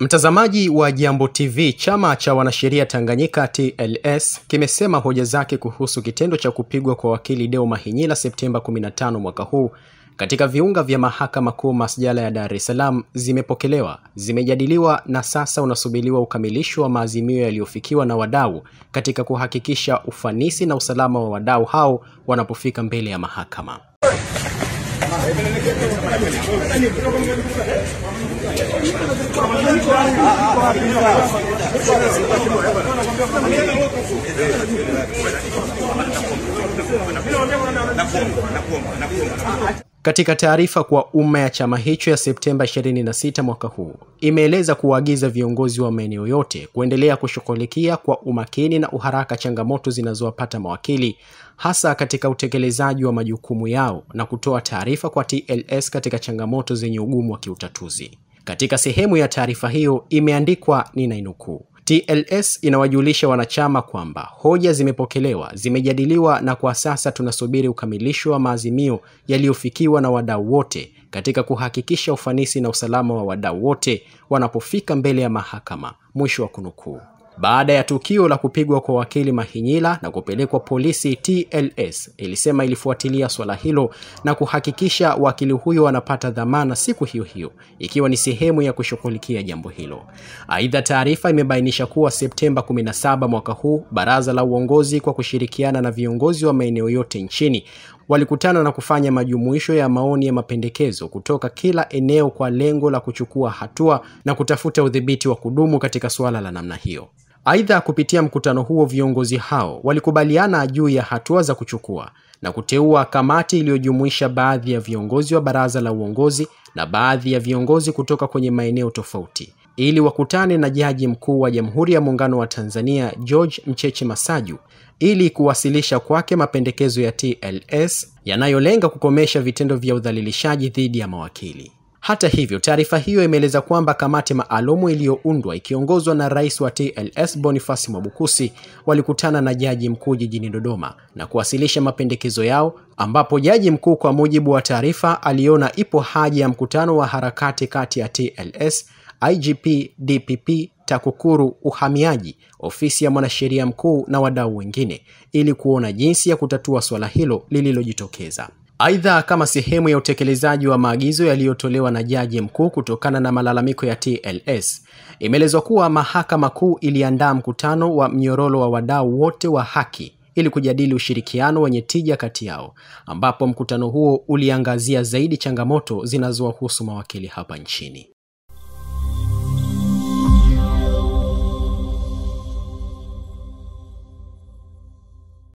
Mtazamaji wa Jambo TV, chama cha wanasheria Tanganyika TLS kimesema hoja zake kuhusu kitendo cha kupigwa kwa wakili Deo Mahinyila Septemba 15 mwaka huu katika viunga vya Mahakama Kuu Masjala ya Dar es Salaam zimepokelewa, zimejadiliwa na sasa unasubiriwa ukamilisho wa maazimio yaliyofikiwa na wadau katika kuhakikisha ufanisi na usalama wa wadau hao wanapofika mbele ya mahakama. Katika taarifa kwa umma ya chama hicho ya Septemba 26 mwaka huu, imeeleza kuagiza viongozi wa maeneo yote kuendelea kushughulikia kwa umakini na uharaka changamoto zinazowapata mawakili, hasa katika utekelezaji wa majukumu yao, na kutoa taarifa kwa TLS katika changamoto zenye ugumu wa kiutatuzi. Katika sehemu ya taarifa hiyo imeandikwa, ninainukuu: TLS inawajulisha wanachama kwamba hoja zimepokelewa, zimejadiliwa na kwa sasa tunasubiri ukamilisho wa maazimio yaliyofikiwa na wadau wote katika kuhakikisha ufanisi na usalama wa wadau wote wanapofika mbele ya mahakama. Mwisho wa kunukuu. Baada ya tukio la kupigwa kwa wakili Mahinyila na kupelekwa polisi, TLS ilisema ilifuatilia swala hilo na kuhakikisha wakili huyo anapata dhamana siku hiyo hiyo, ikiwa ni sehemu ya kushughulikia jambo hilo. Aidha, taarifa imebainisha kuwa Septemba 17 mwaka huu, baraza la uongozi kwa kushirikiana na viongozi wa maeneo yote nchini walikutana na kufanya majumuisho ya maoni ya mapendekezo kutoka kila eneo kwa lengo la kuchukua hatua na kutafuta udhibiti wa kudumu katika suala la namna hiyo. Aidha, kupitia mkutano huo viongozi hao walikubaliana juu ya hatua za kuchukua na kuteua kamati iliyojumuisha baadhi ya viongozi wa baraza la uongozi na baadhi ya viongozi kutoka kwenye maeneo tofauti ili wakutane na Jaji Mkuu wa Jamhuri ya Muungano wa Tanzania George Mcheche Masaju ili kuwasilisha kwake mapendekezo ya TLS yanayolenga kukomesha vitendo vya udhalilishaji dhidi ya mawakili. Hata hivyo, taarifa hiyo imeeleza kwamba kamati maalumu iliyoundwa ikiongozwa na Rais wa TLS Boniface Mwabukusi walikutana na Jaji Mkuu jijini Dodoma na kuwasilisha mapendekezo yao, ambapo Jaji Mkuu kwa mujibu wa taarifa aliona ipo haja ya mkutano wa harakati kati ya TLS, IGP, DPP, TAKUKURU, uhamiaji, ofisi ya mwanasheria mkuu na wadau wengine ili kuona jinsi ya kutatua swala hilo lililojitokeza. Aidha, kama sehemu ya utekelezaji wa maagizo yaliyotolewa na Jaji Mkuu kutokana na malalamiko ya TLS, imeelezwa kuwa Mahakama Kuu iliandaa mkutano wa mnyororo wa wadau wote wa haki ili kujadili ushirikiano wenye tija kati yao, ambapo mkutano huo uliangazia zaidi changamoto zinazowahusu mawakili hapa nchini.